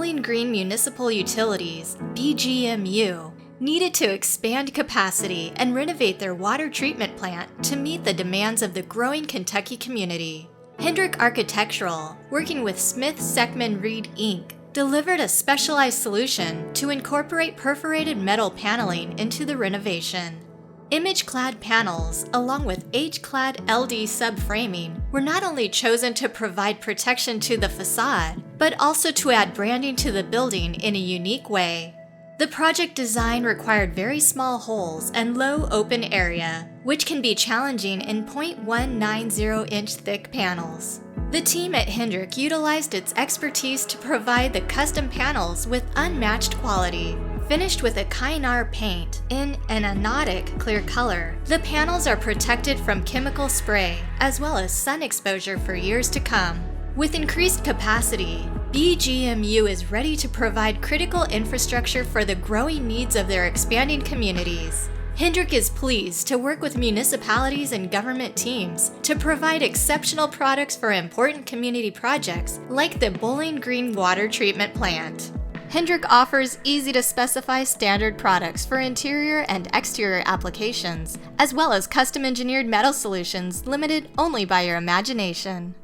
Bowling Green Municipal Utilities, BGMU, needed to expand capacity and renovate their water treatment plant to meet the demands of the growing Kentucky community. Hendrick Architectural, working with Smith Seckman Reid, Inc., delivered a specialized solution to incorporate perforated metal paneling into the renovation. IMAGE-CLAD panels, along with H-CLAD LD subframing, were not only chosen to provide protection to the facade, but also to add branding to the building in a unique way. The project design required very small holes and low open area, which can be challenging in 0.190-inch thick panels. The team at Hendrick utilized its expertise to provide the custom panels with unmatched quality. Finished with a Kynar paint in an anodic clear color, the panels are protected from chemical spray as well as sun exposure for years to come. With increased capacity, BGMU is ready to provide critical infrastructure for the growing needs of their expanding communities. Hendrick is pleased to work with municipalities and government teams to provide exceptional products for important community projects like the Bowling Green Water Treatment Plant. Hendrick offers easy-to-specify standard products for interior and exterior applications, as well as custom-engineered metal solutions limited only by your imagination.